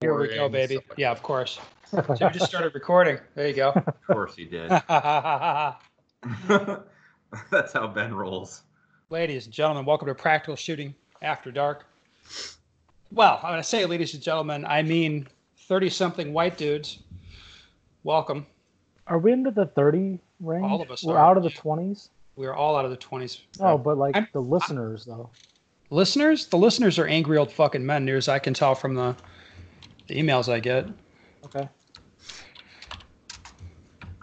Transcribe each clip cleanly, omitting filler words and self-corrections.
Here we go, baby. Yeah, of course. So we just started recording. There you go. Of course you did. That's how Ben rolls. Ladies and gentlemen, welcome to Practical Shooting After Dark. Well, when I say ladies and gentlemen, I mean 30-something white dudes. Welcome. Are we into the 30 range? All of us We're are. out of the 20s? We're all out of the 20s. Oh, but like the listeners, though. Listeners? The listeners are angry old fucking men, near as I can tell from the emails I get. Okay.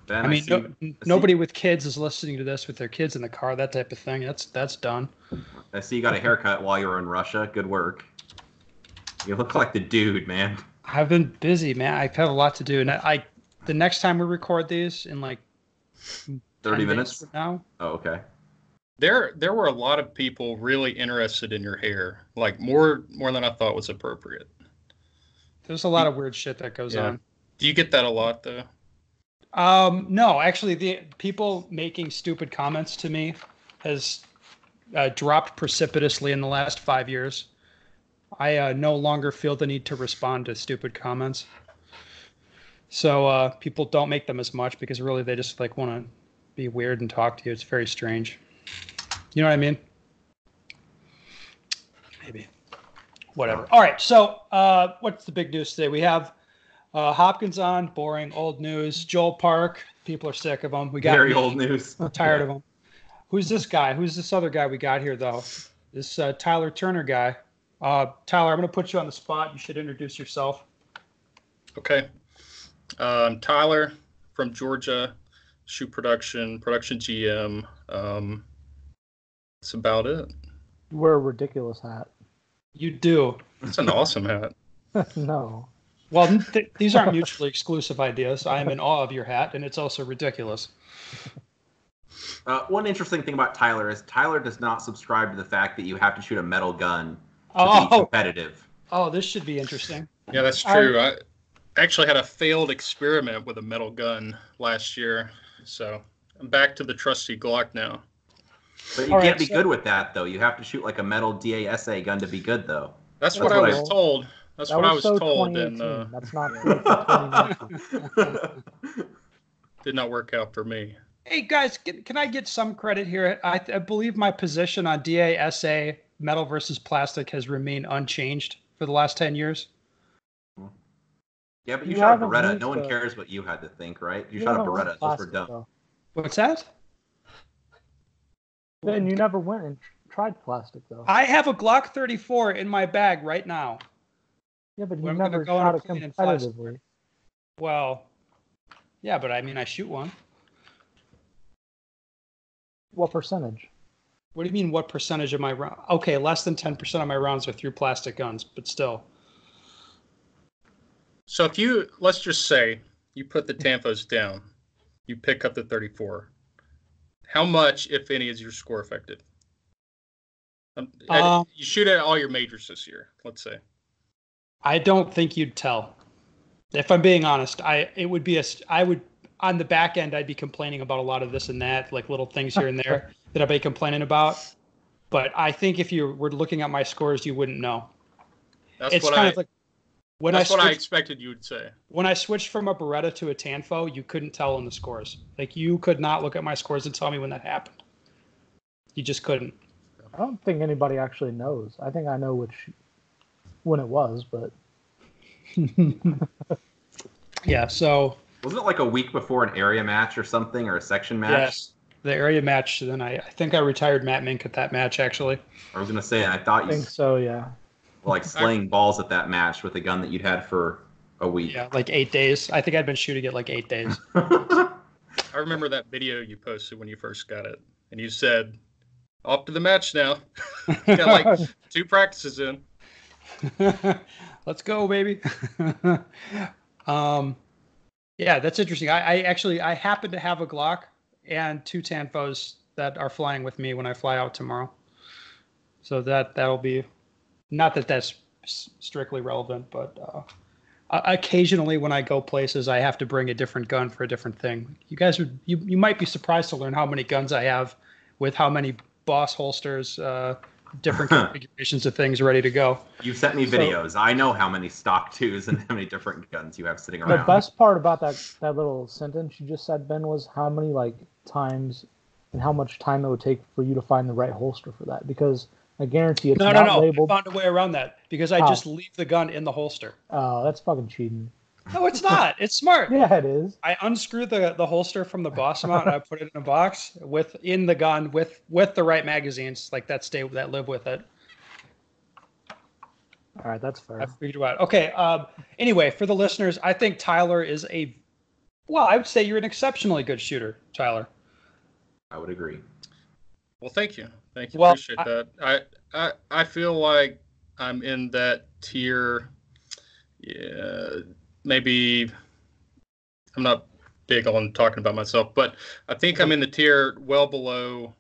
Ben, I mean, nobody with kids is listening to this with their kids in the car, that type of thing. That's done. I see you got a haircut while you were in Russia. Good work. You look like the dude, man. I've been busy, man. I've had a lot to do. And the next time we record these in like 30 minutes from now. Oh, okay. There were a lot of people really interested in your hair, like more than I thought was appropriate. There's a lot of weird shit that goes on. Do you get that a lot, though? No, actually, the people making stupid comments to me has dropped precipitously in the last 5 years. I no longer feel the need to respond to stupid comments. So people don't make them as much because really they just like want to be weird and talk to you. It's very strange. You know what I mean? Maybe. Whatever. All right. So what's the big news today? We have Hopkins on, boring, old news. Joel Park, people are sick of him. We got very old news. Tired of him. Who's this guy? Who's this other guy we got here, though? This Tyler Turner guy. Tyler, I'm going to put you on the spot. You should introduce yourself. Okay. Tyler from Georgia, shoot production GM. That's about it. You wear a ridiculous hat. You do. It's an awesome hat. No. Well, these aren't mutually exclusive ideas. I am in awe of your hat, and it's also ridiculous. One interesting thing about Tyler is Tyler does not subscribe to the fact that you have to shoot a metal gun to be competitive. Oh, this should be interesting. Yeah, that's true. I actually had a failed experiment with a metal gun last year, so I'm back to the trusty Glock now. But you can't be good with that, though. You have to shoot like a metal DASA gun to be good, though. That's what I was told. That's what I was told. And that's not true for 2019. Did not work out for me. Hey, guys, can I get some credit here? I believe my position on DASA, metal versus plastic, has remained unchanged for the last 10 years. Yeah, but you shot a Beretta. No one cares what you had to think, right? You shot a Beretta. Those were dumb. Though. What's that? Then you never went and tried plastic, though. I have a Glock 34 in my bag right now. Yeah, but you never shot it competitively. Well, yeah, but I mean, I shoot one. What percentage? What do you mean, what percentage of my rounds? Okay, less than 10% of my rounds are through plastic guns, but still. So if let's just say you put the Tanfos down, you pick up the 34. How much, if any, is your score affected? You shoot at all your majors this year, let's say. I don't think you'd tell. If I'm being honest, I would on the back end, I'd be complaining about a lot of this and that, like little things here and there that I'd be complaining about. But I think if you were looking at my scores, you wouldn't know. That's what I expected you would say. When I switched from a Beretta to a Tanfo, you couldn't tell in the scores. Like, you could not look at my scores and tell me when that happened. You just couldn't. I don't think anybody actually knows. I think I know when it was, but... Yeah, so... Wasn't it like a week before an area match or something, or a section match? Yes, the area match. Then I think I retired Matt Mink at that match, actually. I was going to say, I thought you... I think so, yeah. Like slaying balls at that match with a gun that you'd had for a week. Yeah, like 8 days. I think I'd been shooting it like 8 days. I remember that video you posted when you first got it, and you said, "Off to the match now." You got like 2 practices in. Let's go, baby. Yeah, that's interesting. I happen to have a Glock and 2 Tanfos that are flying with me when I fly out tomorrow. So that'll be, not that that's strictly relevant, but occasionally when I go places, I have to bring a different gun for a different thing. You guys you might be surprised to learn how many guns I have with how many Boss holsters, different configurations of things ready to go. You sent me videos. I know how many stock 2s and how many different guns you have sitting around. The best part about that little sentence you just said, Ben, was how many times and how much time it would take for you to find the right holster for that. Because I guarantee it's not labeled. I found a way around that because I just leave the gun in the holster. Oh, that's fucking cheating. No, it's not. It's smart. Yeah, it is. I unscrew the holster from the boss mount and I put it in a box in the gun with the right magazines that live with it. All right, that's fair. I figured it out. Okay. Anyway, for the listeners, I think Tyler is I would say you're an exceptionally good shooter, Tyler. I would agree. Well, thank you. Well, appreciate that. I feel like I'm in that tier. Yeah, maybe I'm not big on talking about myself, but I think I'm in the tier well below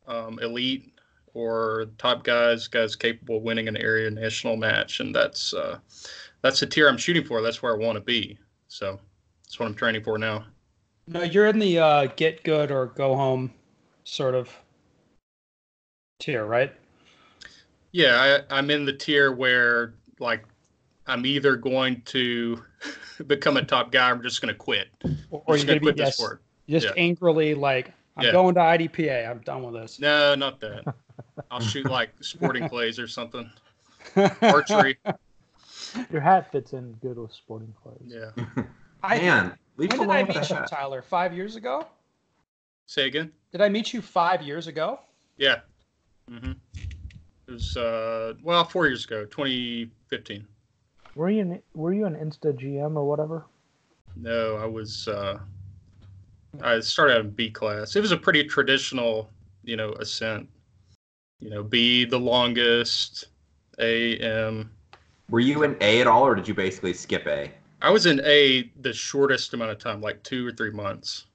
elite or top guys capable of winning an area national match, and that's the tier I'm shooting for. That's where I want to be. So that's what I'm training for now. No, you're in the get good or go home sort of tier, right? Yeah, I'm in the tier where I'm either going to become a top guy, or I'm just going to quit. Or you're going to quit this sport. Just angrily I'm going to IDPA. I'm done with this. No, not that. I'll shoot sporting clays or something. Archery. Your hat fits in good with sporting clays. Yeah. When did I meet you, Tyler? 5 years ago? Say again? Did I meet you 5 years ago? Yeah. Mm-hmm. It was 4 years ago, 2015. Were you an Insta GM or whatever? No, I was. I started out in B class. It was a pretty traditional, ascent. B the longest, A, M. Were you in A at all, or did you basically skip A? I was in A the shortest amount of time, 2 or 3 months.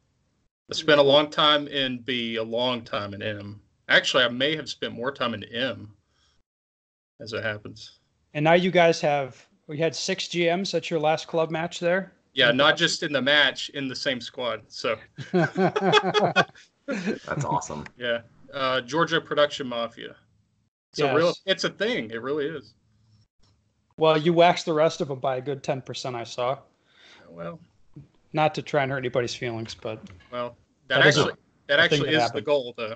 I spent a long time in B, a long time in M. Actually, I may have spent more time in M, as it happens. And now you guys we had 6 GMs at your last club match there? Yeah, not just in the match, in the same squad. So that's awesome. Yeah. Georgia Production Mafia. It's a thing. It really is. Well, you waxed the rest of them by a good 10%, I saw. Well, not to try and hurt anybody's feelings, but that actually is the goal, though.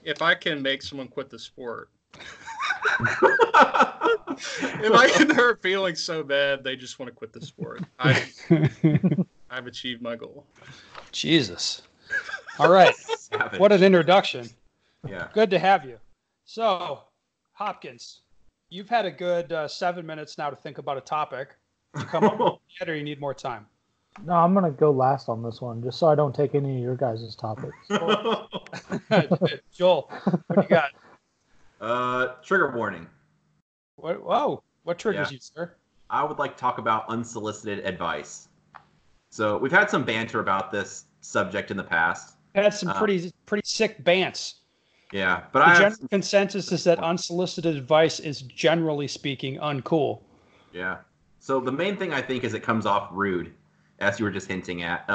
If I can make someone quit the sport, if I can hurt feelings so bad they just want to quit the sport, I've achieved my goal. Jesus. All right. What an introduction. Yeah. Good to have you. So, Hopkins, you've had a good 7 minutes now to think about a topic. Did you come up with it, or you need more time? No, I'm going to go last on this one, just so I don't take any of your guys' topics. Joel, what do you got? Trigger warning. What triggers you, sir? I would like to talk about unsolicited advice. So we've had some banter about this subject in the past. Had some pretty sick bants. Yeah, but the general consensus is that unsolicited advice is, generally speaking, uncool. Yeah. So the main thing I think is it comes off rude, as you were just hinting at.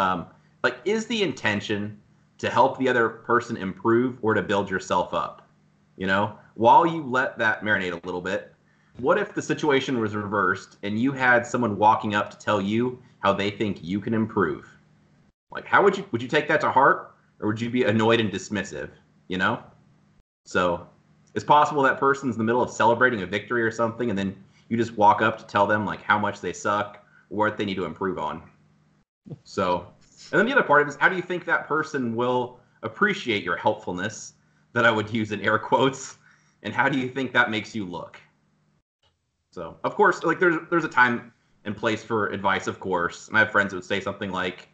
Is the intention to help the other person improve or to build yourself up? While you let that marinate a little bit, what if the situation was reversed and you had someone walking up to tell you how they think you can improve? How would you take that to heart, or would you be annoyed and dismissive? So it's possible that person's in the middle of celebrating a victory or something, and then you just walk up to tell them how much they suck or what they need to improve on. So, and then the other part of it is, how do you think that person will appreciate your helpfulness, that I would use in air quotes, and how do you think that makes you look? So, of course, there's a time and place for advice, of course. And I have friends that would say something like,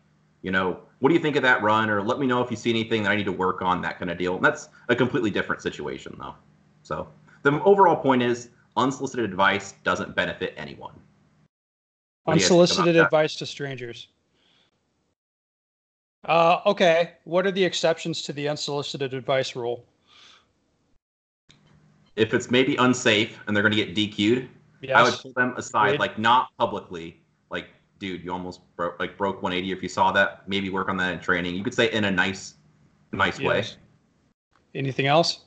what do you think of that run? Or let me know if you see anything that I need to work on, that kind of deal. And that's a completely different situation, though. So the overall point is, unsolicited advice doesn't benefit anyone. Unsolicited advice to strangers. Okay. What are the exceptions to the unsolicited advice rule? If it's maybe unsafe and they're going to get DQ'd, yes, I would pull them aside, not publicly. Dude, you almost broke 180. If you saw that, maybe work on that in training. You could say in a nice way. Anything else?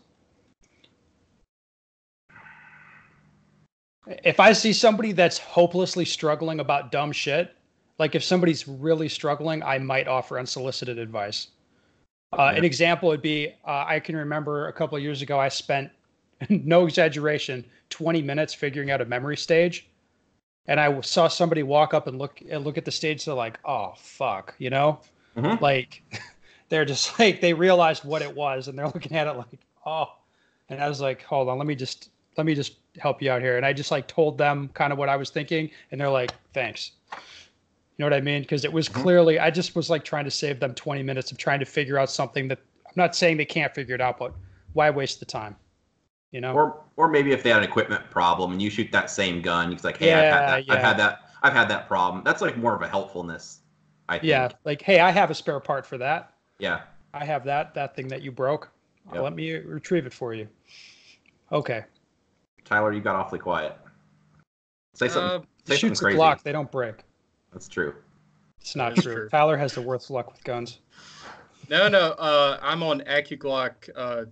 if I see somebody that's hopelessly struggling about dumb shit, like if somebody's really struggling, I might offer unsolicited advice. An example would be, I can remember a couple of years ago, I spent, no exaggeration, 20 minutes figuring out a memory stage. And I saw somebody walk up and look at the stage. They're like, oh, fuck, you know? Mm-hmm. Like, they're just like, they realized what it was. And they're looking at it like, oh. And I was like, hold on, let me just help you out here. And I just like told them kind of what I was thinking. And they're like, thanks. You know what I mean? Because it was clearly, I just was like trying to save them 20 minutes of trying to figure out something that I'm not saying they can't figure it out, but why waste the time? You know? Or maybe if they had an equipment problem and you shoot that same gun, it's like, hey, Yeah, I've had that problem. That's like more of a helpfulness, I think. Yeah, like, hey, I have a spare part for that. Yeah. I have that thing that you broke. Yep. Let me retrieve it for you. Okay. Tyler, you got awfully quiet. Say something. Say Shoots something crazy. a Glock, they don't break. That's true. It's not true. Tyler has the worst luck with guns. No. I'm on AccuGlock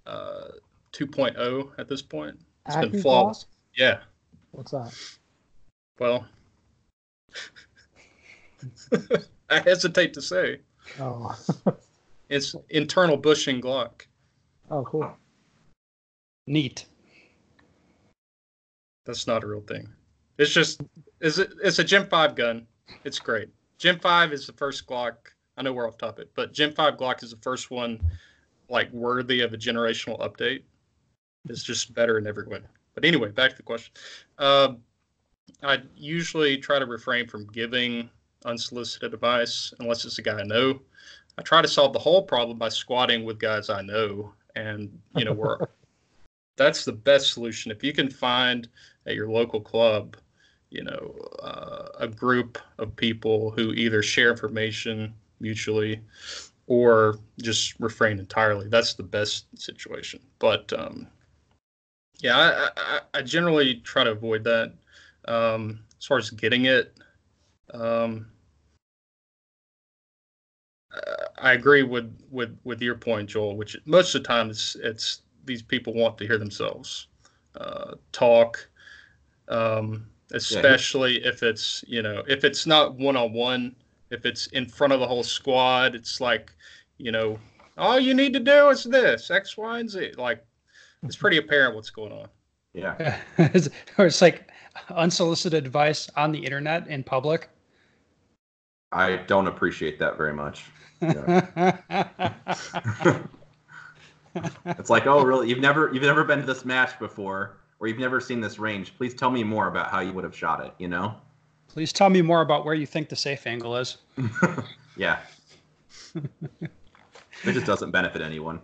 2.0 at this point. It's been flawless. Yeah. What's that? Well, I hesitate to say. Oh. It's internal bushing Glock. Oh, cool. Neat. That's not a real thing. It's a Gen 5 gun. It's great. Gen 5 is the first Glock. I know we're off topic, but Gen 5 Glock is the first one like worthy of a generational update. It's just better in every way. But anyway, back to the question. I usually try to refrain from giving unsolicited advice unless it's a guy I know. I try to solve the whole problem by squatting with guys I know, and that's the best solution. If you can find at your local club, a group of people who either share information mutually or just refrain entirely, that's the best situation. But I generally try to avoid that. As far as getting it, I agree with your point, Joel, which most of the time it's these people want to hear themselves talk, especially if it's not one-on-one, if it's in front of the whole squad, it's like, all you need to do is this, X, Y, and Z. Like, it's pretty apparent what's going on. Yeah. Or it's like unsolicited advice on the internet in public. I don't appreciate that very much. Yeah. It's like, oh, really? You've never been to this match before, or you've never seen this range. Please tell me more about how you would have shot it. Please tell me more about where you think the safe angle is. Yeah. It just doesn't benefit anyone.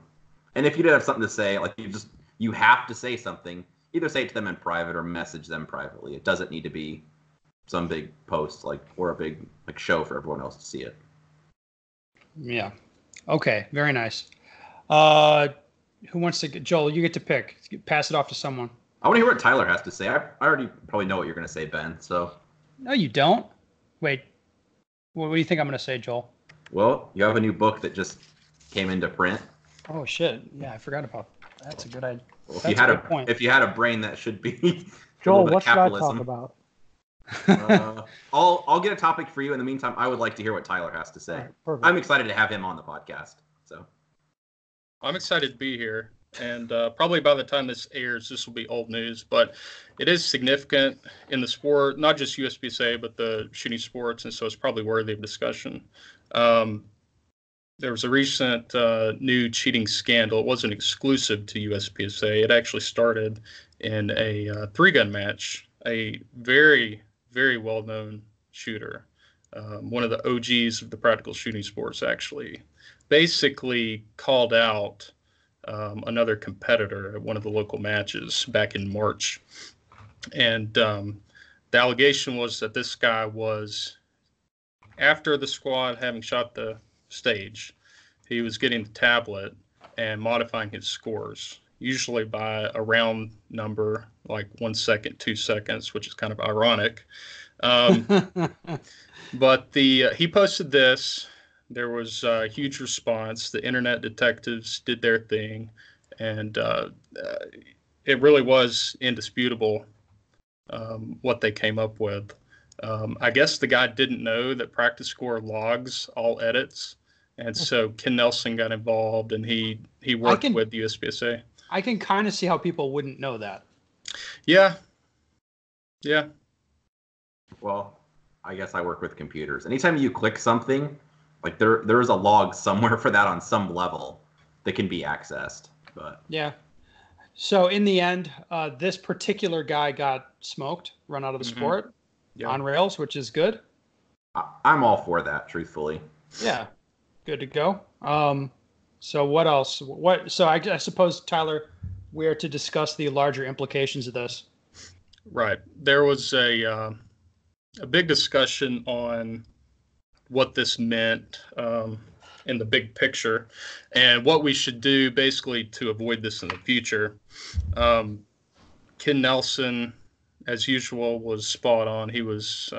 And if you did have something to say, like you have to say something. Either say it to them in private or message them privately. It doesn't need to be some big post or a big show for everyone else to see it. Yeah. Okay. Very nice. Who wants to get Joel? You get to pick. Pass it off to someone. I want to hear what Tyler has to say. I already probably know what you're going to say, Ben. So. No, you don't. Wait. What do you think I'm going to say, Joel? Well, you have a new book that just came into print. Oh shit! Yeah, I forgot about that. That's a good idea. Well, if you had a brain, that should be. Joel, what should I talk about? I'll get a topic for you. In the meantime, I would like to hear what Tyler has to say. Right, I'm excited to have him on the podcast. So I'm excited to be here, and probably by the time this airs, this will be old news. But it is significant in the sport, not just USPSA, but the shooting sports, and so it's probably worthy of discussion. There was a recent new cheating scandal. It wasn't exclusive to USPSA. It actually started in a three-gun match. A very, very well-known shooter, one of the OGs of the practical shooting sports, actually, basically called out another competitor at one of the local matches back in March. And the allegation was that this guy was, after the squad having shot the stage, he was getting the tablet and modifying his scores, usually by a round number, like 1 second, 2 seconds, which is kind of ironic. But he posted this. There was a huge response. The internet detectives did their thing, and it really was indisputable what they came up with. I guess the guy didn't know that Practice Score logs all edits, and so Ken Nelson got involved, and he worked with USPSA. I can kind of see how people wouldn't know that. Yeah. Well, I guess I work with computers. Anytime you click something, like there is a log somewhere for that on some level that can be accessed. But yeah. So in the end, this particular guy got smoked, run out of the sport on rails, which is good. I'm all for that, truthfully. Yeah, good to go. So what else? So I suppose, Tyler, we are to discuss the larger implications of this. Right. There was a big discussion on what this meant in the big picture and what we should do basically to avoid this in the future. Ken Nelson, as usual, was spot on. He was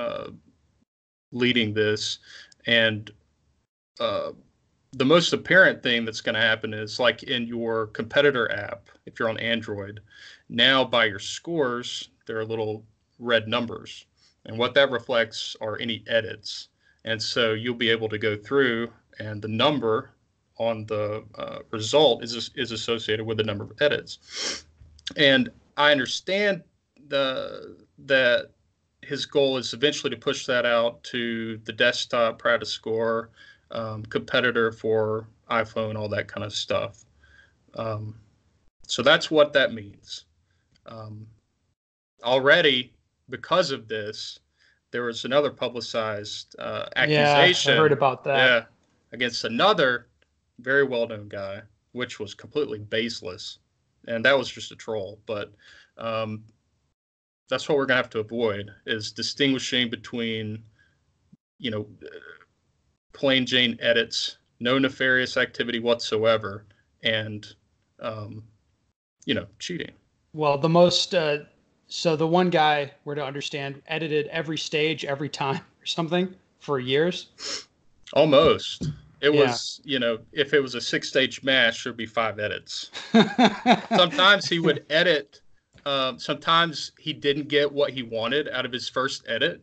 leading this. And the most apparent thing that's going to happen is, like in your competitor app, if you're on Android, now by your scores, there are little red numbers. And what that reflects are any edits. And so you'll be able to go through, and the number on the result is associated with the number of edits. And I understand that his goal is eventually to push that out to the desktop, Practice Score, competitor for iPhone, all that kind of stuff. So that's what that means. Already, because of this, there was another publicized accusation. Yeah, I heard about that. Yeah, against another very well-known guy, which was completely baseless, and that was just a troll. But that's what we're gonna have to avoid, is distinguishing between, plain Jane edits, no nefarious activity whatsoever, and cheating. Well, the most so the one guy, we're to understand, edited every stage every time or something for years. Almost. It was, if it was a 6-stage match, there'd be 5 edits. Sometimes he would edit. Sometimes he didn't get what he wanted out of his first edit,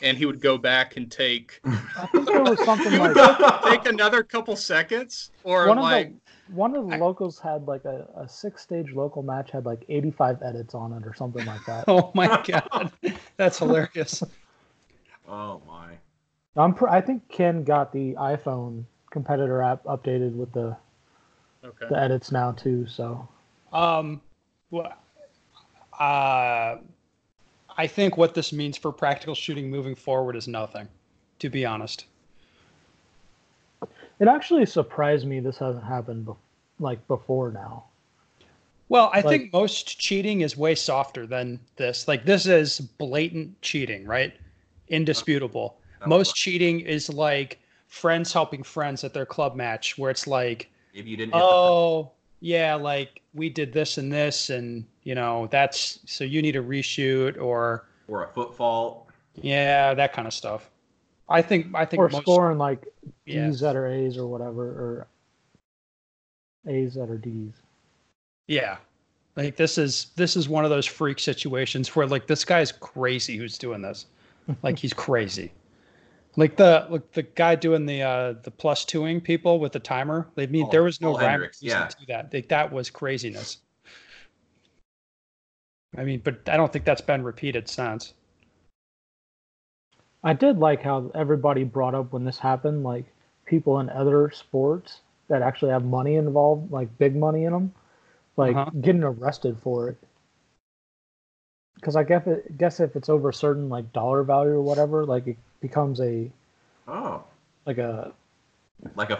and he would go back and take. I think there was something like take another couple seconds, or one of the locals had like a 6-stage local match had like 85 edits on it or something like that. Oh my god, that's hilarious. Oh my. I think Ken got the iPhone competitor app updated with the edits now too. So, I think what this means for practical shooting moving forward is nothing, to be honest. It actually surprised me this hasn't happened before now. Well, I think most cheating is way softer than this. Like, this is blatant cheating, right? Indisputable. Most cheating is like friends helping friends at their club match, where it's like, if you didn't yeah, like we did this and this, and that's so you need to reshoot or a foot fault. Yeah, that kind of stuff. I think or scoring like D's that are A's or whatever, or A's that are D's. Yeah. Like this is one of those freak situations where like this guy's crazy who's doing this. Like he's crazy. Like the guy doing the +2ing people with the timer. I mean, there was no rhyme to that. Like, that was craziness. I mean, but I don't think that's been repeated since. I did like how everybody brought up when this happened, like people in other sports that actually have money involved, like big money in them, like getting arrested for it. Because I guess if it's over a certain like dollar value or whatever, like it becomes like a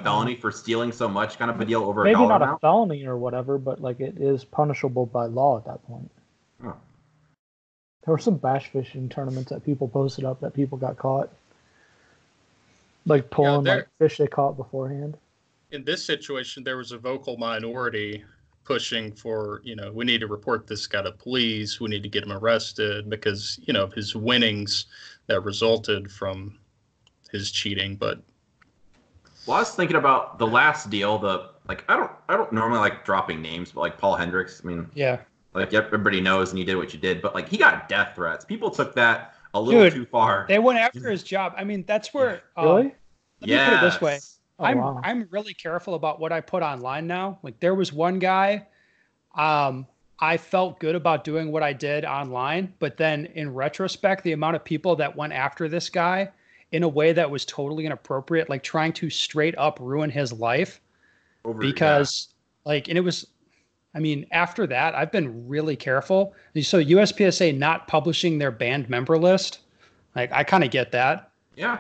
felony for stealing so much, kind of a deal over maybe a dollar not amount? A felony or whatever, but like it is punishable by law at that point. Oh. There were some bass fishing tournaments that people posted up that people got caught, like pulling like fish they caught beforehand. In this situation, there was a vocal minority pushing for, we need to report this guy to police. We need to get him arrested because, of his winnings that resulted from his cheating. But I was thinking about the last deal. I don't normally like dropping names, but like Paul Hendricks. I mean, yeah, Like everybody knows, and you did what you did. But like he got death threats. People took that a little too far. They went after his job. I mean, that's where. Really? Let me put it this way. Oh, wow. I'm really careful about what I put online now. Like there was one guy, I felt good about doing what I did online, but then in retrospect, the amount of people that went after this guy in a way that was totally inappropriate, like trying to straight up ruin his life, because like, and it was, I mean, after that, I've been really careful. So USPSA not publishing their banned member list, like I kind of get that. Yeah.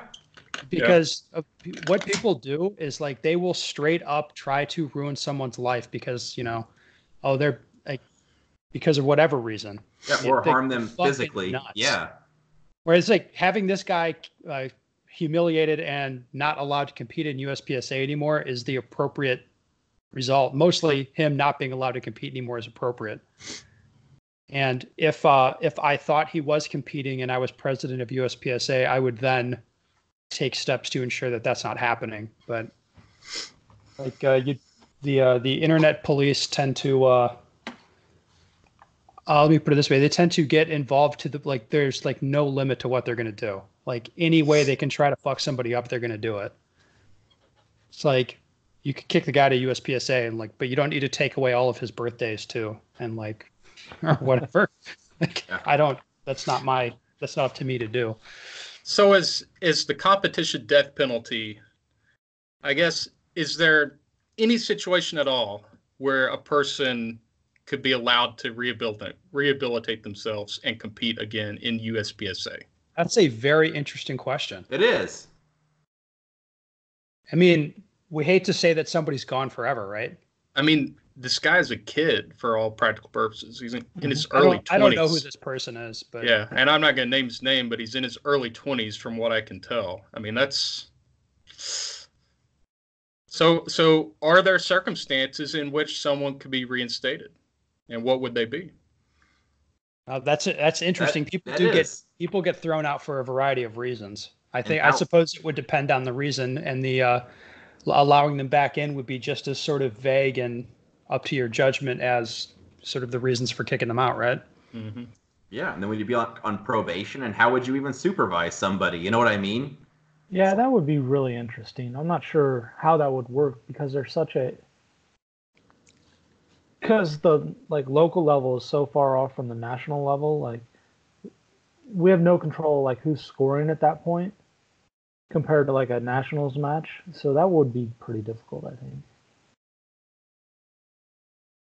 Because of what people do is like they will straight up try to ruin someone's life because, you know, oh, they're like, because of whatever reason. Yeah, or harm them physically. Nuts. Yeah. Whereas like having this guy humiliated and not allowed to compete in USPSA anymore is the appropriate result. Mostly him not being allowed to compete anymore is appropriate. And if I thought he was competing and I was president of USPSA, I would then take steps to ensure that that's not happening. But like the internet police tend to let me put it this way, they tend to get involved to the, like there's like no limit to what they're going to do. Like any way they can try to fuck somebody up, they're going to do it. It's like you could kick the guy to USPSA and like, but you don't need to take away all of his birthdays too and like or whatever. Like that's not up to me to do. So is the competition death penalty, I guess, is there any situation at all where a person could be allowed to rehabilitate themselves and compete again in USPSA? That's a very interesting question. It is. I mean, we hate to say that somebody's gone forever, right? I mean, this guy's a kid for all practical purposes. He's in his early 20s. I don't know who this person is, but yeah, and I'm not going to name his name, but he's in his early 20s from what I can tell. I mean, that's so are there circumstances in which someone could be reinstated, and what would they be? That's interesting. People get thrown out for a variety of reasons. I suppose it would depend on the reason, and the allowing them back in would be just as sort of vague and up to your judgment as sort of the reasons for kicking them out, right? Mm-hmm. Yeah, and then would you be on probation, and how would you even supervise somebody? You know what I mean? Yeah, that would be really interesting. I'm not sure how that would work because there's because the like local level is so far off from the national level. Like we have no control like who's scoring at that point compared to like a nationals match. So that would be pretty difficult, I think.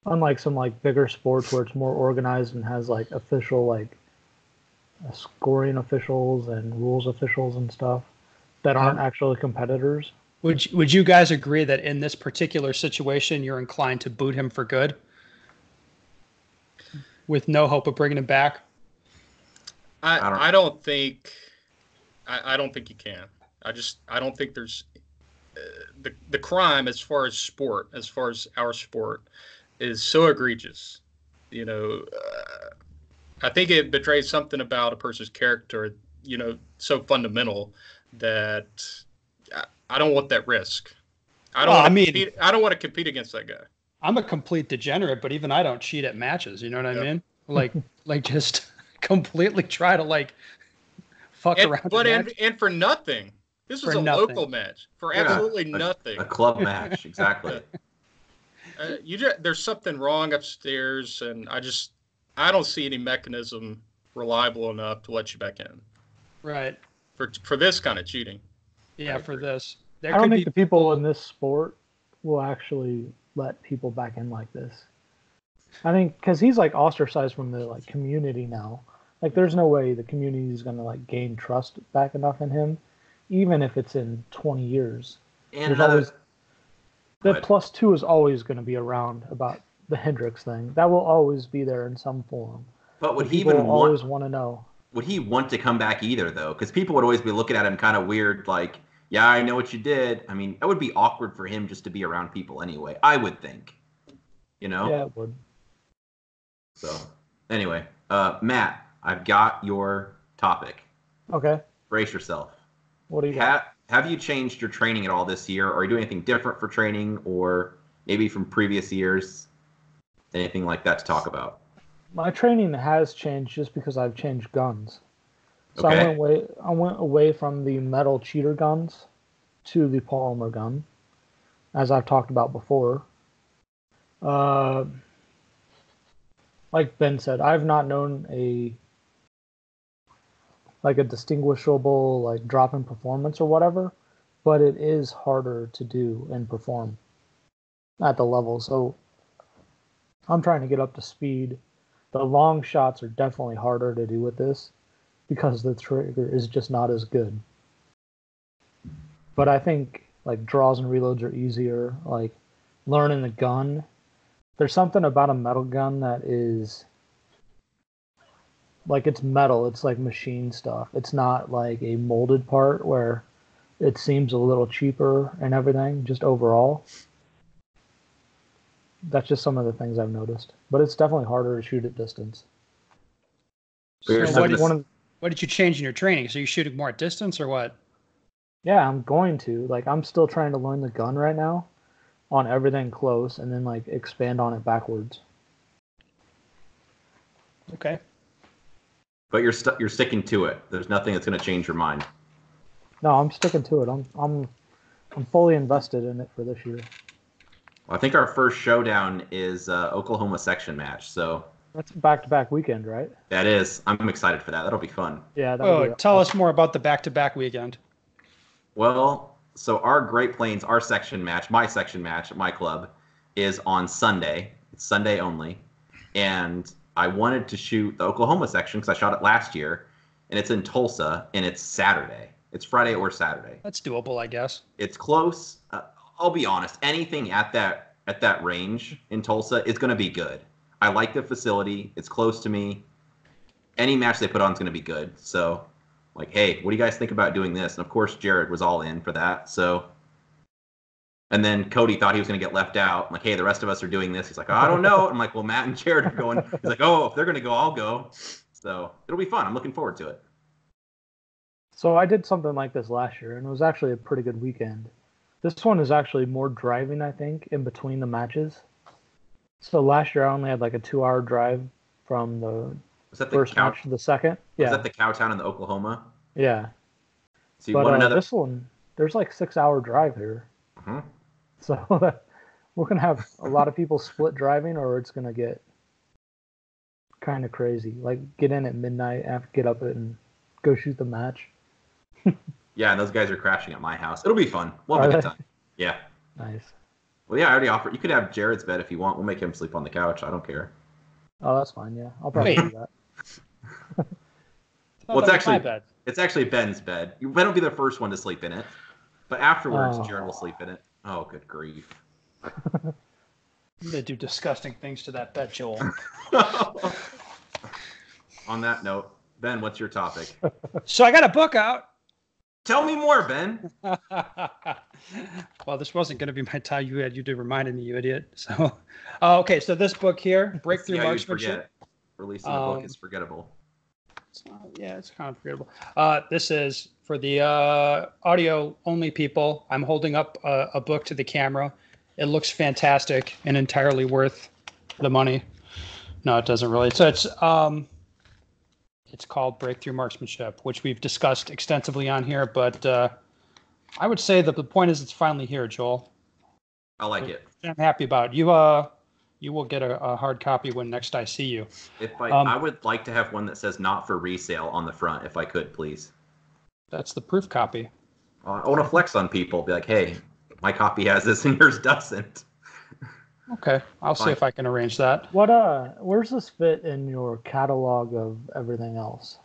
Unlike some like bigger sports where it's more organized and has like official like scoring officials and rules officials and stuff that aren't actually competitors. Would you guys agree that in this particular situation you're inclined to boot him for good with no hope of bringing him back? I don't think you can. I don't think there's the crime as far as our sport is so egregious. You know, I think it betrays something about a person's character, you know, so fundamental that I don't want that risk. I don't want to compete against that guy. I'm a complete degenerate, but even I don't cheat at matches. You know what I mean? Like just completely try to like fuck around. But and for nothing. This was a local match for absolutely nothing. A club match, exactly. There's something wrong upstairs, and I don't see any mechanism reliable enough to let you back in. Right. For this kind of cheating. Yeah, for this. I don't think the people in this sport will actually let people back in like this. I think because he's like ostracized from the like community now. Like, there's no way the community is going to like gain trust back enough in him, even if it's in 20 years. And the +2 is always going to be around about the Hendricks thing. That will always be there in some form. But would he even always want to know? Would he want to come back either, though? Because people would always be looking at him kind of weird, like, yeah, I know what you did. I mean, it would be awkward for him just to be around people anyway, I would think. You know? Yeah, it would. So, anyway, Matt, I've got your topic. Okay. Brace yourself. What do you got? Have you changed your training at all this year? Or are you doing anything different for training, or maybe from previous years? Anything like that to talk about? My training has changed just because I've changed guns. So Okay. I went away from the metal cheater guns to the polymer gun, as I've talked about before. Uh, like Ben said, I've not known a distinguishable like drop in performance or whatever, but it is harder to do and perform at the level. So I'm trying to get up to speed. The long shots are definitely harder to do with this because the trigger is just not as good. But I think like draws and reloads are easier. Like learning the gun, there's something about a metal gun that is like it's metal. It's like machine stuff. It's not like a molded part where it seems a little cheaper and everything. Just overall, that's just some of the things I've noticed. But it's definitely harder to shoot at distance. But So what did you change in your training? So you shooting more at distance or what? Yeah, I'm going to. Like, I'm still trying to learn the gun right now on everything close and then, like, expand on it backwards. Okay. But you're sticking to it. There's nothing that's going to change your mind. No, I'm sticking to it. I'm fully invested in it for this year. Well, I think our first showdown is Oklahoma section match. So that's back-to-back weekend, right? That is. I'm excited for that. That'll be fun. Yeah. Tell us more about the back-to-back weekend. Well, so our Great Plains, our section match, my section match at my club, is on Sunday. It's Sunday only, and I wanted to shoot the Oklahoma section because I shot it last year, and it's in Tulsa, and it's Saturday. It's Friday or Saturday. That's doable, I guess. It's close. I'll be honest. Anything at that range in Tulsa is going to be good. I like the facility. It's close to me. Any match they put on is going to be good. So, like, hey, what do you guys think about doing this? And of course, Jared was all in for that. So, and then Cody thought he was going to get left out. I'm like, hey, the rest of us are doing this. He's like, oh, I don't know. I'm like, well, Matt and Jared are going. He's like, oh, if they're going to go, I'll go. So it'll be fun. I'm looking forward to it. So I did something like this last year, and it was actually a pretty good weekend. This one is actually more driving, I think, in between the matches. So last year I only had like a 2-hour drive from the first match to the second. Yeah. Was that the Cowtown in the Oklahoma? Yeah. So but this one, there's like 6-hour drive here. Mm-hmm. So we're going to have a lot of people split driving, or it's going to get kind of crazy. Like get in at midnight, get up and go shoot the match. Yeah, and those guys are crashing at my house. It'll be fun. We'll have a good time. Yeah. Nice. Well, yeah, I already offered. You could have Jared's bed if you want. We'll make him sleep on the couch. I don't care. Oh, that's fine. Yeah, I'll probably do that. Well, it's actually Ben's bed. Ben will be the first one to sleep in it, but afterwards, Jared will sleep in it. Oh, good grief! I'm gonna do disgusting things to that bed, Joel. On that note, Ben, what's your topic? So I got a book out. Tell me more, Ben. Well, this wasn't going to be my time. You did reminded me, you idiot. So, okay. So this book here, Breakthrough Marksmanship. Releasing a book is forgettable. It's kind of forgettable. This is for the audio only people. I'm holding up a book to the camera. It looks fantastic and entirely worth the money. No, it doesn't really. So it's called Breakthrough Marksmanship, which we've discussed extensively on here, but I would say that the point is it's finally here, Joel. I like it. I'm happy about it. You will get a hard copy when next I see you. I would like to have one that says not for resale on the front, if I could, please. That's the proof copy. I want to flex on people. Be like, hey, my copy has this and yours doesn't. Okay, I'll see if I can arrange that. Where's this fit in your catalog of everything else?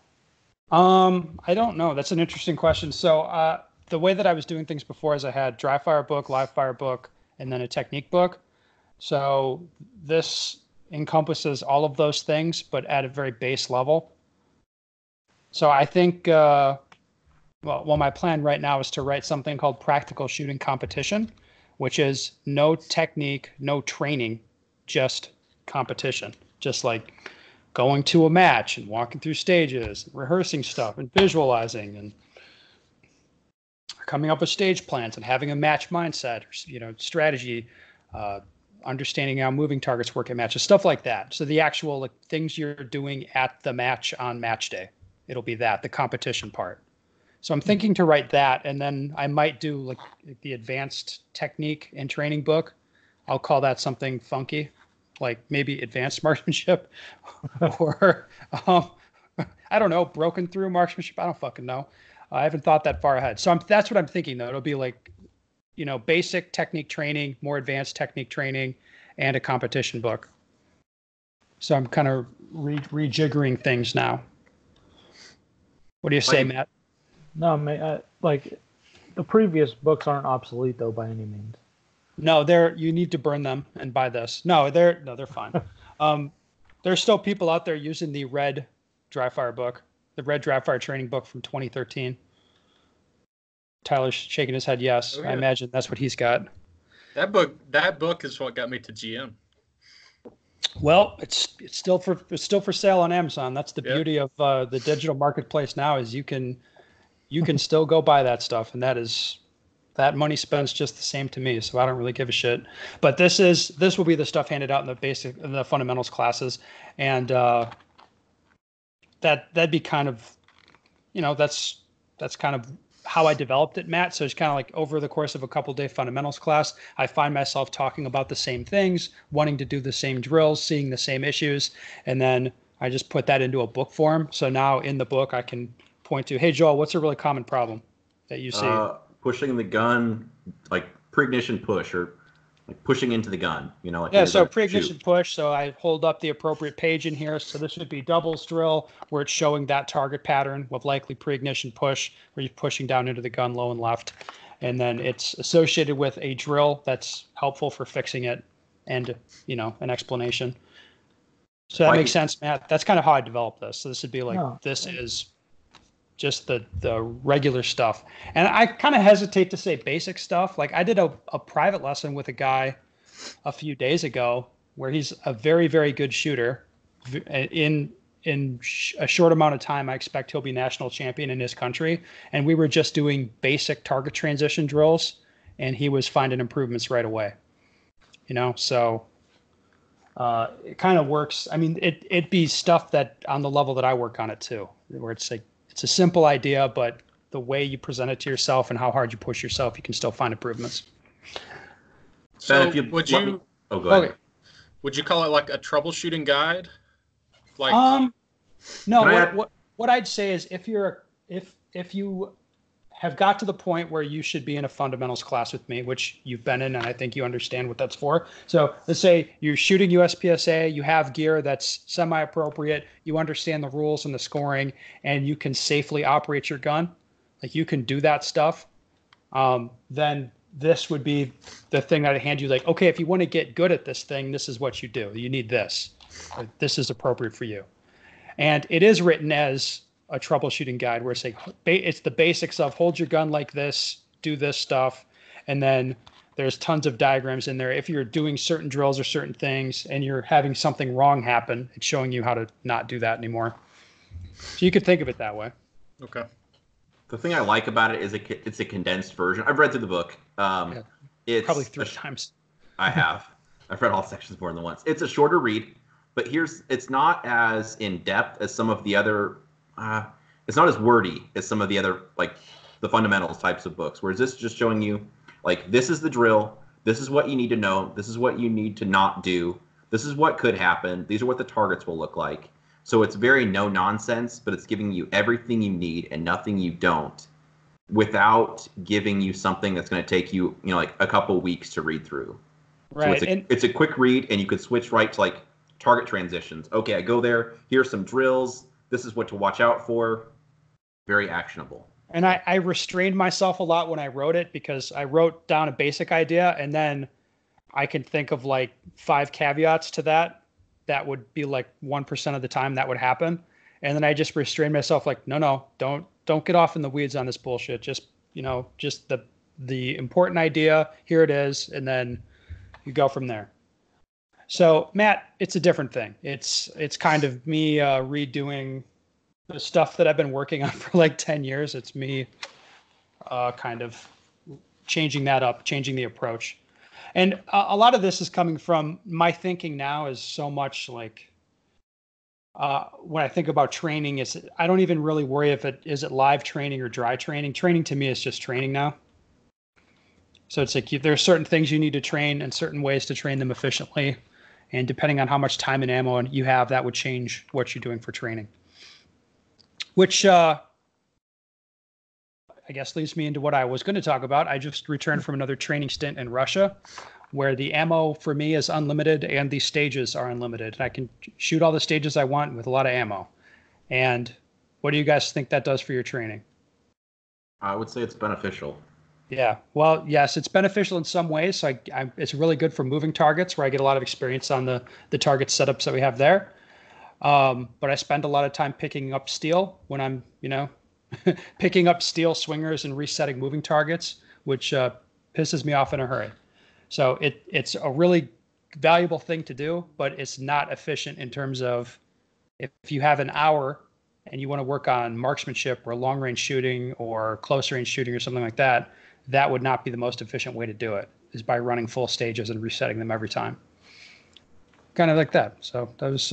I don't know. That's an interesting question. So the way that I was doing things before is I had dry fire book, live fire book, and then a technique book. So this encompasses all of those things, but at a very base level. So I think, my plan right now is to write something called Practical Shooting Competition, which is no technique, no training, just competition. Just like going to a match and walking through stages, and rehearsing stuff and visualizing and coming up with stage plans and having a match mindset, strategy, understanding how moving targets work at matches, stuff like that. So the actual like, things you're doing at the match on match day, it'll be that, the competition part. So I'm thinking to write that, and then I might do like the advanced technique and training book. I'll call that something funky, like maybe advanced marksmanship, or I don't know, broken through marksmanship. I don't fucking know. I haven't thought that far ahead. So that's what I'm thinking, though. It'll be like, basic technique training, more advanced technique training, and a competition book. So I'm kind of rejiggering things now. What do you say, Matt? No, like the previous books aren't obsolete though by any means. No, you need to burn them and buy this. No, they're fine. There's still people out there using the red dry fire book, the red dry fire training book from 2013. Tyler's shaking his head yes. Oh, yeah. I imagine that's what he's got. That book is what got me to GM. Well, it's still for sale on Amazon. That's the beauty of the digital marketplace now, is you can still go buy that stuff, and that money spends just the same to me, so I don't really give a shit. But this will be the stuff handed out in the fundamentals classes, and that'd be kind of, that's kind of how I developed it, Matt. So it's kind of like over the course of a couple-day fundamentals class, I find myself talking about the same things, wanting to do the same drills, seeing the same issues, and then I just put that into a book form. So now in the book, I can point to, hey, Joel, what's a really common problem that you see? Pushing the gun, like pre-ignition push, or like pushing into the gun, So pre-ignition push. So I hold up the appropriate page in here. So this would be doubles drill, where it's showing that target pattern with likely pre-ignition push, where you're pushing down into the gun low and left. And then it's associated with a drill that's helpful for fixing it, and, an explanation. So that makes sense, Matt. That's kind of how I developed this. So this would be like, This is just the regular stuff. And I kind of hesitate to say basic stuff. Like I did a private lesson with a guy a few days ago where he's a very, very good shooter. In a short amount of time, I expect he'll be national champion in his country. And we were just doing basic target transition drills, and he was finding improvements right away. So it kind of works. I mean, it'd be stuff that on the level that I work on it too, where it's like, it's a simple idea, but the way you present it to yourself and how hard you push yourself, you can still find improvements. So would you call it like a troubleshooting guide? Like no, what I'd say is if you have got to the point where you should be in a fundamentals class with me, which you've been in, and I think you understand what that's for. So let's say you're shooting USPSA, you have gear that's semi-appropriate, you understand the rules and the scoring, and you can safely operate your gun, like you can do that stuff, then this would be the thing that I'd hand you, like, okay, if you want to get good at this thing, this is what you do. You need this. Or this is appropriate for you. And it is written as a troubleshooting guide where it's like, it's the basics of hold your gun like this, do this stuff. And then there's tons of diagrams in there. If you're doing certain drills or certain things and you're having something wrong happen, it's showing you how to not do that anymore. So you could think of it that way. Okay. The thing I like about it is it's a condensed version. I've read through the book. It's probably 3 times. I have. I've read all sections more than once. It's a shorter read, but it's not as in depth as some of the other. It's not as wordy as some of the other, like the fundamentals types of books. Whereas this is just showing you, like, this is the drill. This is what you need to know. This is what you need to not do. This is what could happen. These are what the targets will look like. So it's very no nonsense, but it's giving you everything you need and nothing you don't, without giving you something that's going to take you, like a couple weeks to read through. Right. So it's a quick read, and you could switch right to like target transitions. Okay, I go there. Here's some drills. This is what to watch out for. Very actionable. And I restrained myself a lot when I wrote it, because I wrote down a basic idea and then I can think of like 5 caveats to that. That would be like 1% of the time that would happen. And then I just restrained myself like, no, don't get off in the weeds on this bullshit. Just, just the important idea. Here it is. And then you go from there. So Matt, it's a different thing. It's kind of me redoing the stuff that I've been working on for like 10 years. It's me kind of changing that up, changing the approach. And a lot of this is coming from my thinking now is so much like when I think about training is I don't even really worry if it is live training or dry training. Training to me is just training now. So it's like there are certain things you need to train and certain ways to train them efficiently. And depending on how much time and ammo you have, that would change what you're doing for training. Which I guess leads me into what I was going to talk about. I just returned from another training stint in Russia where the ammo for me is unlimited and the stages are unlimited. And I can shoot all the stages I want with a lot of ammo. And what do you guys think that does for your training? I would say it's beneficial. Yeah, well, yes, it's beneficial in some ways. So it's really good for moving targets where I get a lot of experience on the target setups that we have there. But I spend a lot of time picking up steel when I'm, picking up steel swingers and resetting moving targets, which pisses me off in a hurry. So it's a really valuable thing to do, but it's not efficient in terms of if you have an hour and you want to work on marksmanship or long range shooting or close range shooting or something like that, that would not be the most efficient way to do it, is by running full stages and resetting them every time. Kind of like that. So that was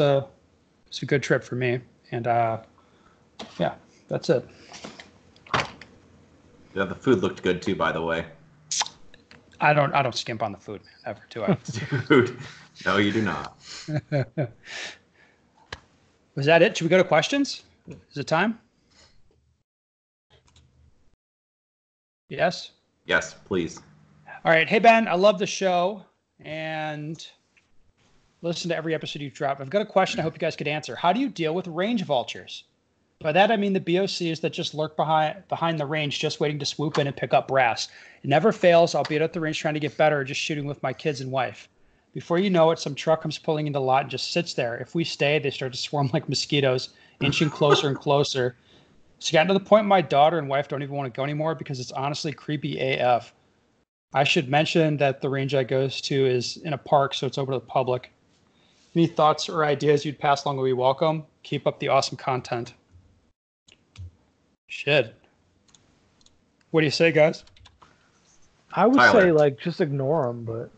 it's a good trip for me. And yeah, that's it. Yeah, the food looked good too, by the way. I don't skimp on the food, man, ever, do I? Dude, no, you do not. Was that it? Should we go to questions? Is it time? Yes? Yes, please. All right. Hey, Ben, I love the show and listen to every episode you drop. I've got a question I hope you guys could answer. How do you deal with range vultures? By that, I mean the BOCs that just lurk behind the range, just waiting to swoop in and pick up brass. It never fails. I'll be at the range trying to get better or just shooting with my kids and wife. Before you know it, some truck comes pulling into the lot and just sits there. If we stay, they start to swarm like mosquitoes, inching closer and closer. It's gotten to the point my daughter and wife don't even want to go anymore because it's honestly creepy AF. I should mention that the range I goes to is in a park, so it's open to the public. Any thoughts or ideas you'd pass along would be welcome. Keep up the awesome content. Shit. What do you say, guys? I would Tyler. say just ignore them, but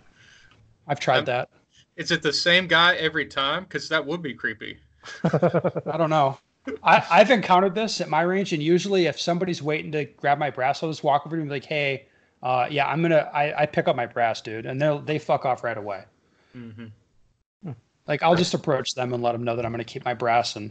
I've tried that. Is it the same guy every time? Because that would be creepy. I don't know. I've encountered this at my range, and usually if somebody's waiting to grab my brass, I'll just walk over to them and be like, hey, yeah, I pick up my brass, dude. And they fuck off right away. Mm-hmm. Like, I'll just approach them and let them know that I'm going to keep my brass, and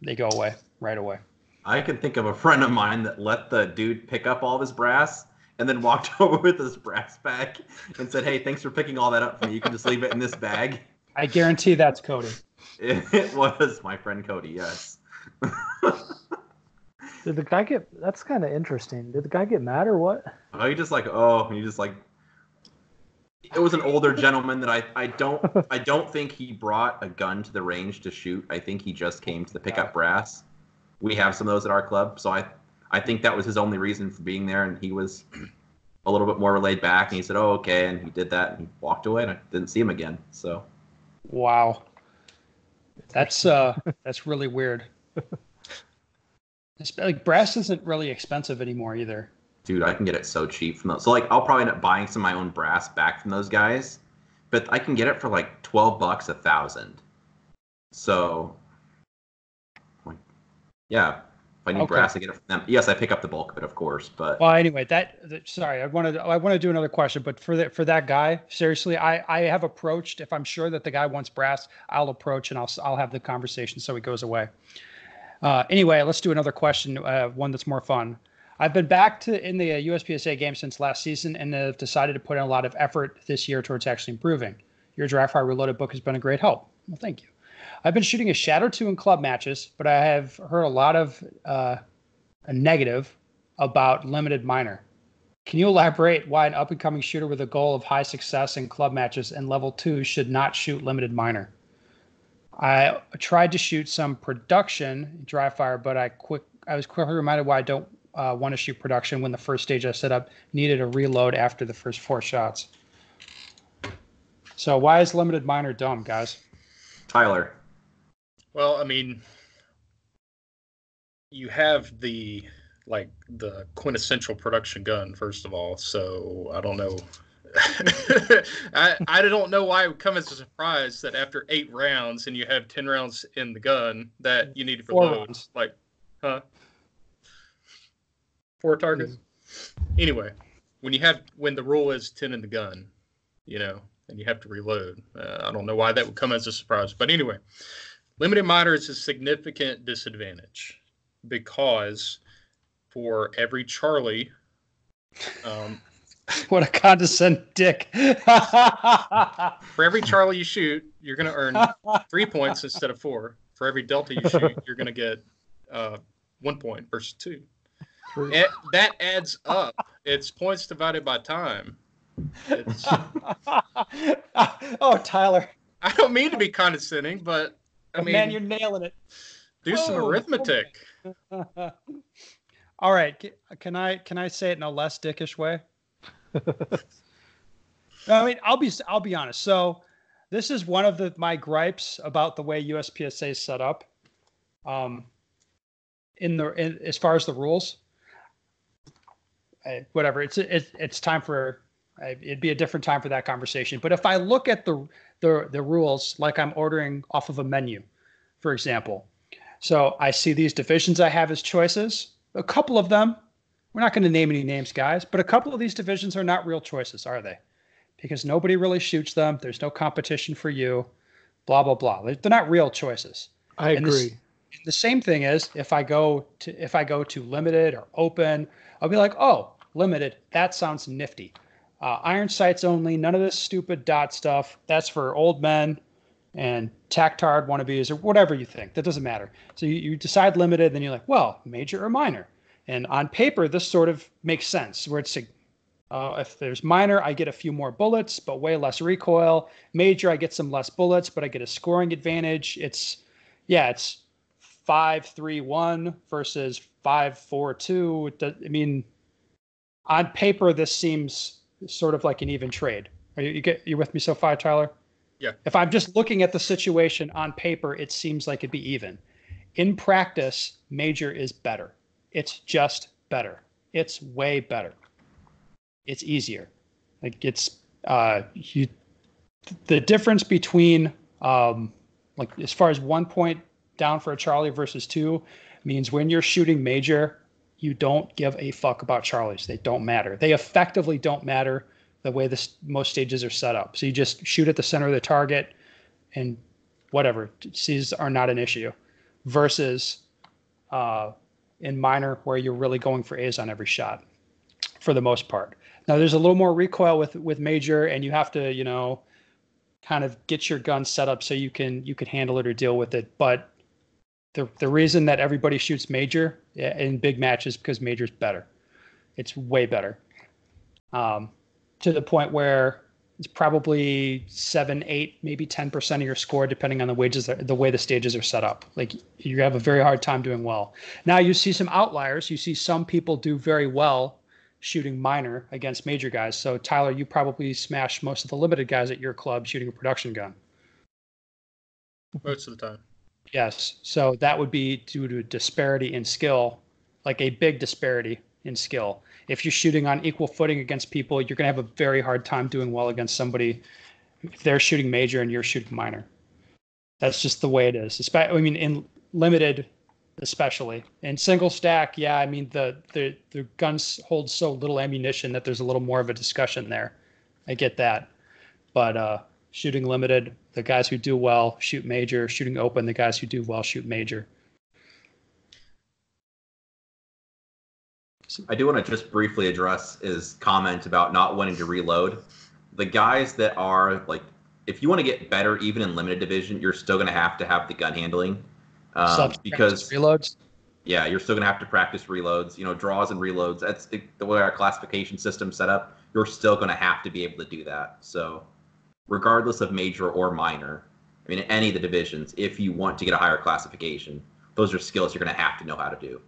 they go away right away. I can think of a friend of mine that let the dude pick up all of his brass and then walked over with his brass bag and said, hey, thanks for picking all that up for me. You can just leave it in this bag. I guarantee that's Cody. It was my friend Cody, yes. Did the guy get? That's kind of interesting. Did the guy get mad or what? He just like. It was an older gentleman that I don't think he brought a gun to the range to shoot. I think he just came to pick up brass. We have some of those at our club, so I think that was his only reason for being there, and he was a little bit more laid back, and he said, oh, okay, and he did that, and he walked away, and I didn't see him again. So, wow, that's really weird. Like, brass isn't really expensive anymore either. Dude, I can get it so cheap from those. So I'll probably end up buying some of my own brass back from those guys, but I can get it for like $12 1,000. So, yeah. If I need brass, I get it from them. Yes, I pick up the bulk of it, of course. But well, anyway, sorry, I want to do another question, but for that guy, seriously, I have approached. If I'm sure that the guy wants brass, I'll approach and I'll have the conversation so he goes away. Anyway, let's do another question, one that's more fun. I've been back in the USPSA game since last season and have decided to put in a lot of effort this year towards actually improving. Your Dry Fire Reloaded book has been a great help. Well, thank you. I've been shooting a Shadow 2 in club matches, but I have heard a lot of a negative about limited minor. Can you elaborate why an up-and-coming shooter with a goal of high success in club matches and level 2 should not shoot limited minor? I tried to shoot some production dry fire, but I was quickly reminded why I don't want to shoot production when the first stage I set up needed a reload after the first 4 shots. So why is limited minor dumb, guys? Tyler. Well, I mean, you have the quintessential production gun, first of all. So I don't know I don't know why it would come as a surprise that after 8 rounds and you have 10 rounds in the gun that you need to reload. Like, huh? 4 targets? Anyway, when the rule is 10 in the gun, and you have to reload. I don't know why that would come as a surprise. But anyway, limited minor is a significant disadvantage because for every Charlie... what a condescending dick. For every Charlie you shoot, you're going to earn 3 points instead of 4. For every Delta you shoot, you're going to get 1 point versus 2. That adds up. It's points divided by time. Oh, Tyler. I don't mean to be condescending, but man, you're nailing it. Do some arithmetic. All right. Can I say it in a less dickish way? I mean, I'll be honest. So this is one of my gripes about the way USPSA is set up. As far as the rules, whatever. It's time for. It'd be a different time for that conversation. But if I look at the rules like I'm ordering off of a menu, for example, so I see these divisions I have as choices. A couple of them, we're not going to name any names, guys, but a couple of these divisions are not real choices, are they? Because nobody really shoots them. There's no competition for you. Blah blah blah. They're not real choices. I agree. The same thing is if I go to limited or open, I'll be like, oh, limited. That sounds nifty. Iron sights only, none of this stupid dot stuff. That's for old men and tactard wannabes or whatever you think. That doesn't matter. So you decide limited, then you're like, well, major or minor. And on paper, this sort of makes sense where it's if there's minor, I get a few more bullets, but way less recoil. Major, I get some less bullets, but I get a scoring advantage. It's 5-3-1 versus 5-4-2. On paper, this seems sort of like an even trade. You with me so far, Tyler? Yeah. If I'm just looking at the situation on paper, it seems like it'd be even. In practice, major is better. It's just better. It's way better. It's easier. Like it's the difference between like as far as 1 point down for a Charlie versus 2 means when you're shooting major, you don't give a fuck about Charlies. They don't matter. They effectively don't matter the way most stages are set up. So you just shoot at the center of the target and whatever. C's are not an issue. Versus in minor where you're really going for A's on every shot for the most part. Now there's a little more recoil with major and you have to, kind of get your gun set up so you can handle it or deal with it. But the reason that everybody shoots major in big matches is because major's better. It's way better. To the point where it's probably 7, 8, maybe 10% of your score, depending on the way the stages are set up. Like you have a very hard time doing well. Now you see some outliers. You see some people do very well shooting minor against major guys. So Tyler, you probably smash most of the limited guys at your club shooting a production gun. Most of the time. Yes. So that would be due to disparity in skill, like a big disparity in skill. If you're shooting on equal footing against people, you're going to have a very hard time doing well against somebody if they're shooting major and you're shooting minor. That's just the way it is. In limited, especially. In single stack, the guns hold so little ammunition that there's a little more of a discussion there. I get that. But shooting limited, the guys who do well shoot major. Shooting open, the guys who do well shoot major. I do want to just briefly address his comment about not wanting to reload. The guys that are like, if you want to get better, even in limited division, you're still going to have the gun handling. Because reloads. Yeah, you're still going to have to practice reloads, draws and reloads. That's the way our classification system's set up. You're still going to have to be able to do that. So regardless of major or minor, in any of the divisions, if you want to get a higher classification, those are skills you're going to have to know how to do.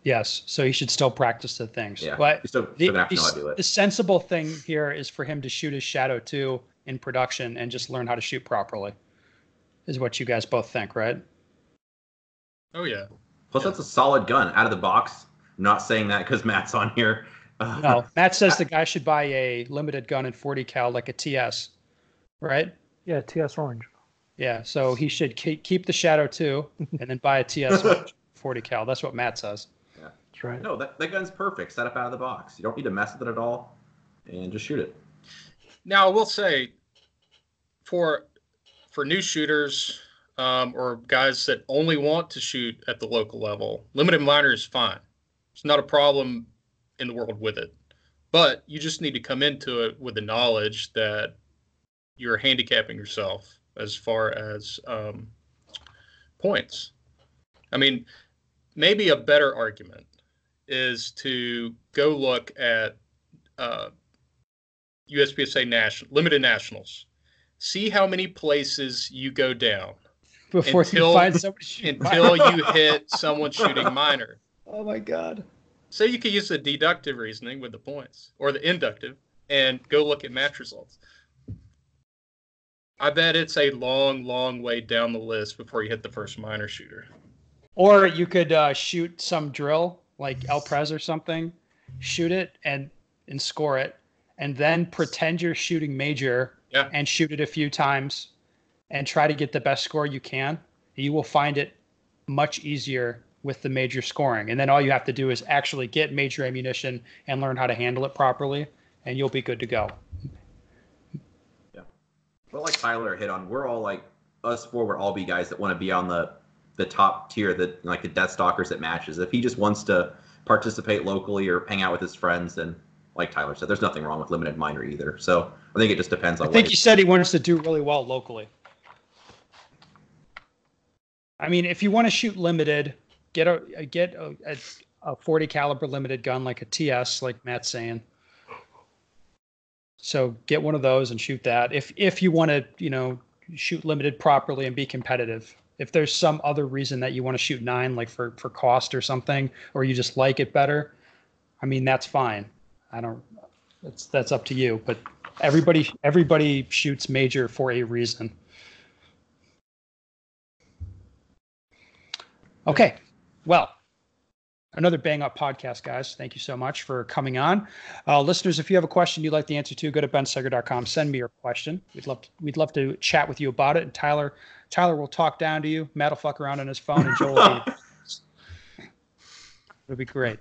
Yes, so he should still practice the things. Yeah, but you're still going to have to know how to do it. The sensible thing here is for him to shoot his Shadow 2 in production and just learn how to shoot properly, is what you guys both think, right? Oh, yeah. Plus, that's a solid gun out of the box. I'm not saying that because Matt's on here. No, Matt says the guy should buy a limited gun in 40 cal like a TS, right? Yeah, TS Orange. Yeah, so he should keep the Shadow 2 and then buy a TS 40 cal. That's what Matt says. Yeah, that's right. No, that gun's perfect. Set up out of the box. You don't need to mess with it at all, and just shoot it. Now, I will say, for new shooters or guys that only want to shoot at the local level, limited minor is fine. It's not a problem in the world with it, but you just need to come into it with the knowledge that you're handicapping yourself as far as points. I mean, maybe a better argument is to go look at USPSA limited nationals. See how many places you go down before you find somebody until you hit someone shooting minor. Oh my God. So you could use the deductive reasoning with the points or the inductive and go look at match results. I bet it's a long, long way down the list before you hit the first minor shooter. Or you could shoot some drill like El Prez or something, shoot it and score it, and then pretend you're shooting major and shoot it a few times and try to get the best score you can. You will find it much easier with the major scoring. And then all you have to do is actually get major ammunition and learn how to handle it properly, and you'll be good to go. But like Tyler hit on, we're all like, us four would all be guys that want to be on the top tier, like the Death Stalkers at matches. If he just wants to participate locally or hang out with his friends, then like Tyler said, there's nothing wrong with limited minor either. So I think it just depends on. I think he said he wants to do really well locally. I mean, if you want to shoot limited, get a 40 caliber limited gun like a TS, like Matt's saying. So get one of those and shoot that. If you want to, shoot limited properly and be competitive. If there's some other reason that you want to shoot 9, like for cost or something, or you just like it better, I mean, that's fine. That's up to you. But everybody shoots major for a reason. Okay, well. Another Bang Up podcast, guys. Thank you so much for coming on. Listeners, if you have a question you'd like the answer to, go to bensteger.com. Send me your question. We'd love to chat with you about it. And Tyler will talk down to you. Matt will fuck around on his phone, and Joel will be. It'll be great.